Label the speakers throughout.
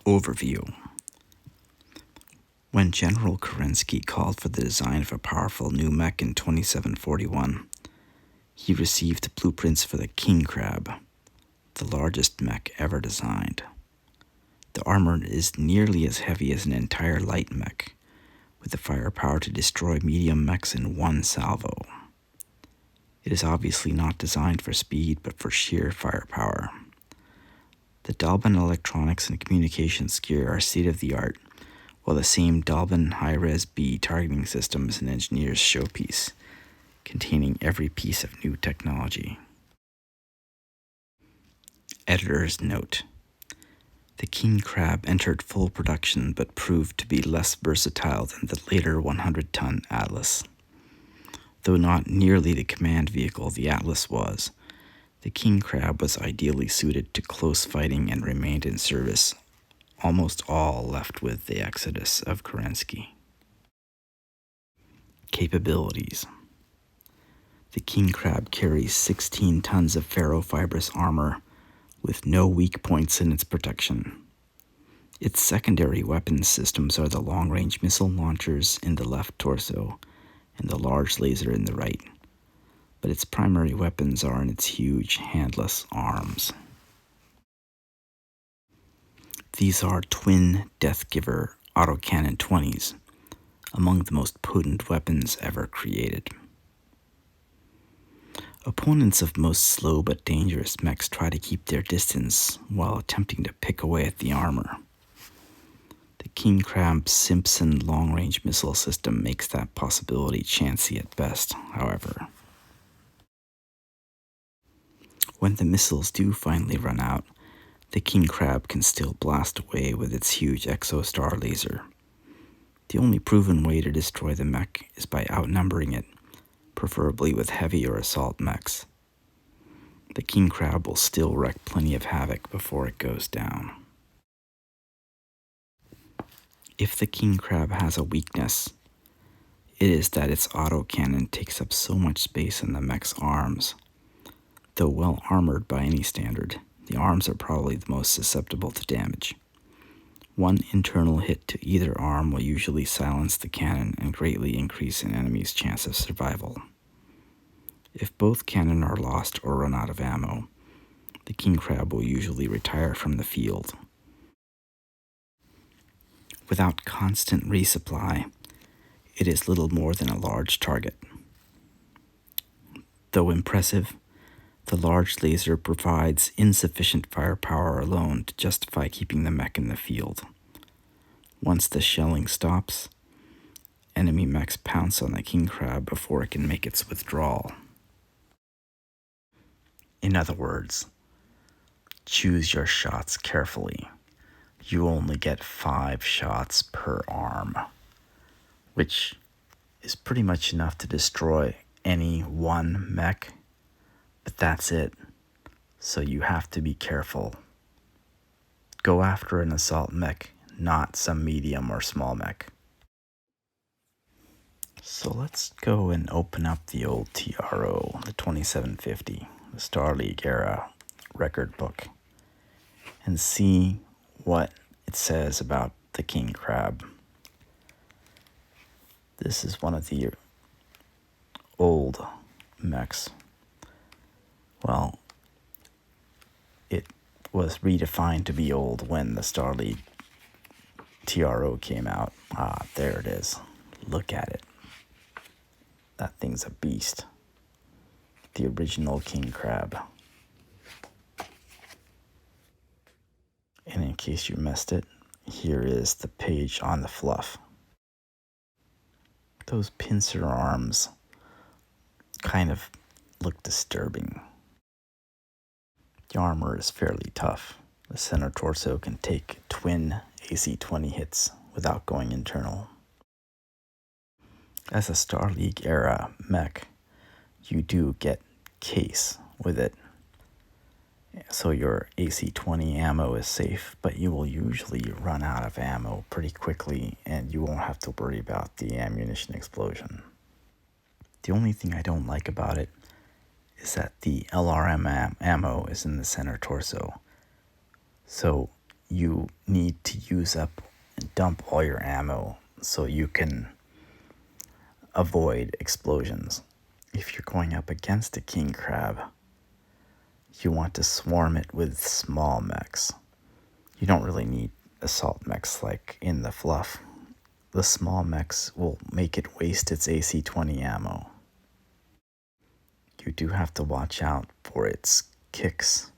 Speaker 1: Overview. When General Kerensky called for the design of a powerful new mech in 2741, he received blueprints for the King Crab, the largest mech ever designed. The armor is nearly as heavy as an entire light mech, with the firepower to destroy medium mechs in one salvo. It is obviously not designed for speed, but for sheer firepower. The Dalbin electronics and communications gear are state-of-the-art, while the same Dalbin high-res B targeting system is an engineer's showpiece, containing every piece of new technology. Editor's note: the King Crab entered full production but proved to be less versatile than the later 100-ton Atlas. Though not nearly the command vehicle the Atlas was, the King Crab was ideally suited to close fighting and remained in service, almost all left with the exodus of Kerensky. Capabilities. The King Crab carries 16 tons of ferrofibrous armor with no weak points in its protection. Its secondary weapons systems are the long-range missile launchers in the left torso and the large laser in the right, but its primary weapons are in its huge, handless arms. These are twin Deathgiver autocannon 20s, among the most potent weapons ever created. Opponents of most slow but dangerous mechs try to keep their distance while attempting to pick away at the armor. The King Crab's Simpson long-range missile system makes that possibility chancy at best, however. When the missiles do finally run out, the King Crab can still blast away with its huge exostar laser. The only proven way to destroy the mech is by outnumbering it, preferably with heavy or assault mechs. The King Crab will still wreak plenty of havoc before it goes down. If the King Crab has a weakness, it is that its autocannon takes up so much space in the mech's arms. Though well armored by any standard, the arms are probably the most susceptible to damage. One internal hit to either arm will usually silence the cannon and greatly increase an enemy's chance of survival. If both cannon are lost or run out of ammo, the King Crab will usually retire from the field. Without constant resupply, it is little more than a large target. Though impressive, the large laser provides insufficient firepower alone to justify keeping the mech in the field. Once the shelling stops, enemy mechs pounce on the King Crab before it can make its withdrawal. In other words, choose your shots carefully. You only get 5 shots per arm, which is pretty much enough to destroy any one mech, but that's it, so you have to be careful. Go after an assault mech, not some medium or small mech. So let's go and open up the old TRO, the 2750, the Star League era record book, and see what it says about the King Crab. This is one of the old mechs. Well, it was redefined to be old when the Star League TRO came out. There it is. Look at it. That thing's a beast. The original King Crab. And in case you missed it, here is the page on the fluff. Those pincer arms kind of look disturbing. The armor is fairly tough. The center torso can take twin AC-20 hits without going internal. As a Star League era mech, you do get case with it, so your AC-20 ammo is safe, but you will usually run out of ammo pretty quickly and you won't have to worry about the ammunition explosion. The only thing I don't like about it is that the LRM ammo is in the center torso. So you need to use up and dump all your ammo so you can avoid explosions. If you're going up against a king crab, you want to swarm it with small mechs. You don't really need assault mechs like in the fluff. The small mechs will make it waste its AC-20 ammo. You do have to watch out for its kicks,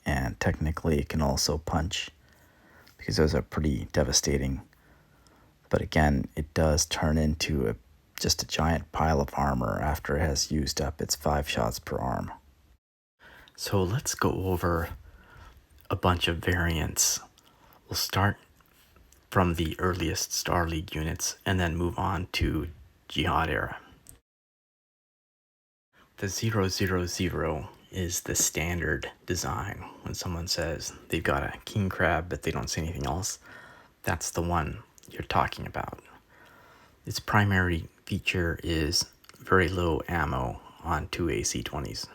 Speaker 1: and technically it can also punch, because those are pretty devastating. But again, it does turn into just a giant pile of armor after it has used up its 5 shots per arm. So let's go over a bunch of variants. We'll start from the earliest Star League units and then move on to Jihad era. The 000 is the standard design. When someone says they've got a king crab but they don't say anything else, that's the one you're talking about. Its primary feature is very low ammo on 2 AC-20s.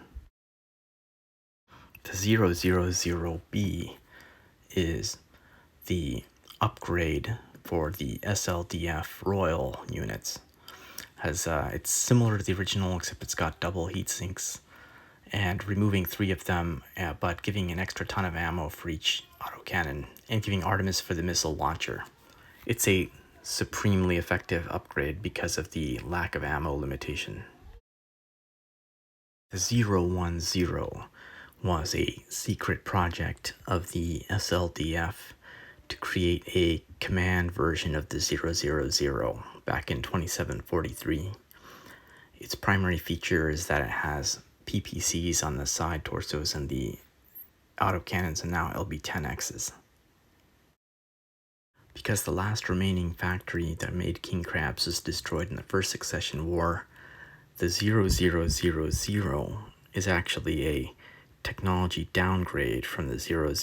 Speaker 1: The 000B is the upgrade for the SLDF Royal units. It's similar to the original, except it's got double heat sinks, and removing 3 of them, but giving an extra ton of ammo for each autocannon, and giving Artemis for the missile launcher. It's a supremely effective upgrade because of the lack of ammo limitation. The 010 was a secret project of the SLDF to create a command version of the 000 back in 2743. Its primary feature is that it has PPCs on the side torsos, and the autocannons are now LB-10Xs. Because the last remaining factory that made king crabs was destroyed in the First Succession War, the 0000 is actually a technology downgrade from the 000,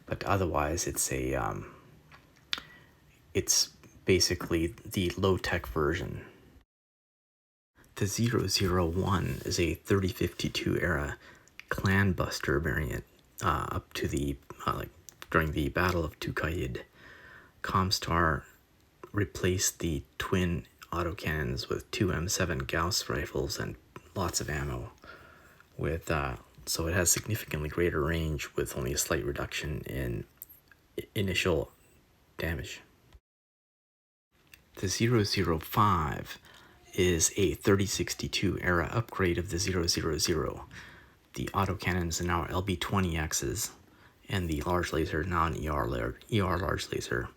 Speaker 1: but otherwise it's basically the low-tech version. The 001 is a 3052 era clan buster variant up to the during the Battle of Tuqaid. Comstar replaced the twin autocannons with 2 M7 Gauss rifles and lots of ammo, so it has significantly greater range with only a slight reduction in initial damage. The 005 is a 3062 era upgrade of the 000. The autocannons are now LB-20Xs, and the large laser now an ER large laser.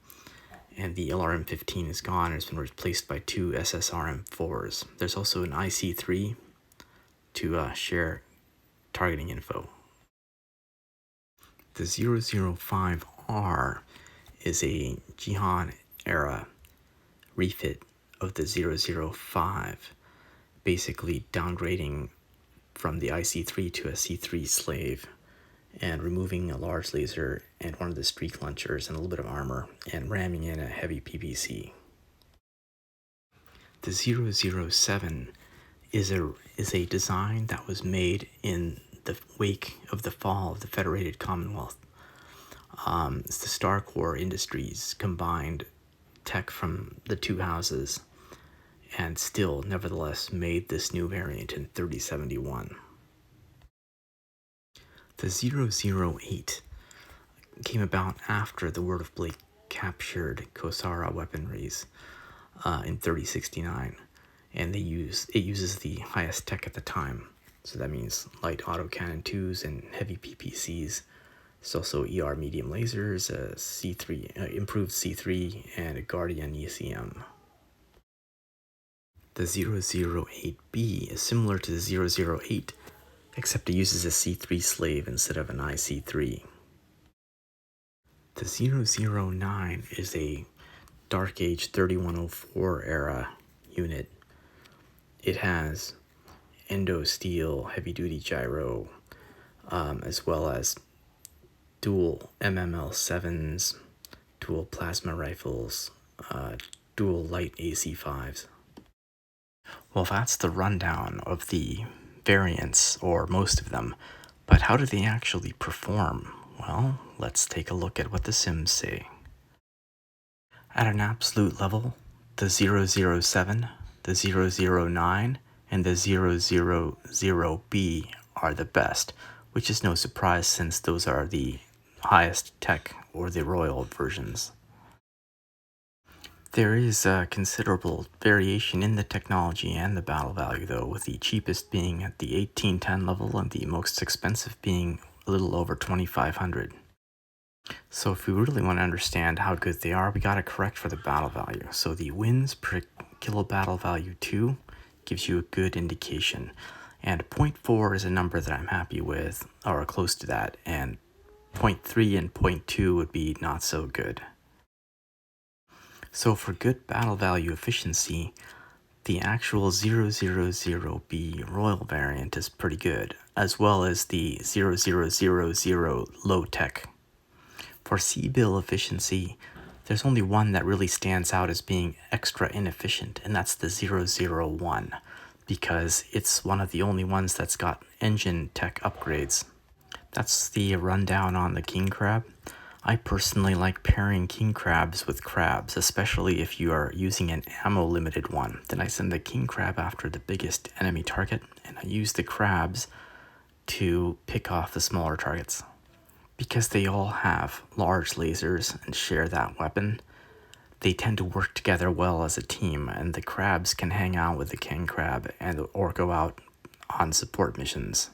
Speaker 1: And the LRM-15 is gone and has been replaced by 2 SSRM-4s. There's also an IC-3 to share targeting info. The 005R is a Jihad era refit of the 005, basically downgrading from the IC-3 to a C-3 slave, and removing a large laser and one of the streak launchers and a little bit of armor, and ramming in a heavy PPC. The 007 is a design that was made in the wake of the fall of the Federated Commonwealth. It's the Star Corps Industries combined tech from the two houses, and still, nevertheless, made this new variant in 3071. The 008 came about after the Word of Blake captured Kosara weaponries in 3069, and it uses the highest tech at the time. So that means light autocannon 2s and heavy PPCs. There's also ER medium lasers, a C3 improved C3, and a Guardian ECM. The 008B is similar to the 008, except it uses a C3 slave instead of an IC3. The 009 is a Dark Age 3104 era unit. It has endo steel heavy duty gyro, as well as dual MML7s, dual plasma rifles, dual light AC5s. Well, that's the rundown of the variants, or most of them, but how do they actually perform Well, let's take a look at what the Sims say. At an absolute level, the 007, the 009, and the 000B are the best, which is no surprise since those are the highest tech or the royal versions. There is a considerable variation in the technology and the battle value though, with the cheapest being at the 1810 level and the most expensive being a little over 2500. So if we really want to understand how good they are, we got to correct for the battle value. So the wins per kilo battle value 2 gives you a good indication. And 0.4 is a number that I'm happy with, or close to that, and 0.3 and 0.2 would be not so good. So for good battle value efficiency, the actual 000B Royal variant is pretty good, as well as the 0000 low tech. For C-bill efficiency, there's only one that really stands out as being extra inefficient, and that's the 001, because it's one of the only ones that's got engine tech upgrades. That's the rundown on the king crab. I personally like pairing king crabs with crabs, especially if you are using an ammo limited one. Then I send the king crab after the biggest enemy target, and I use the crabs to pick off the smaller targets. Because they all have large lasers and share that weapon, they tend to work together well as a team, and the crabs can hang out with the king crab or go out on support missions.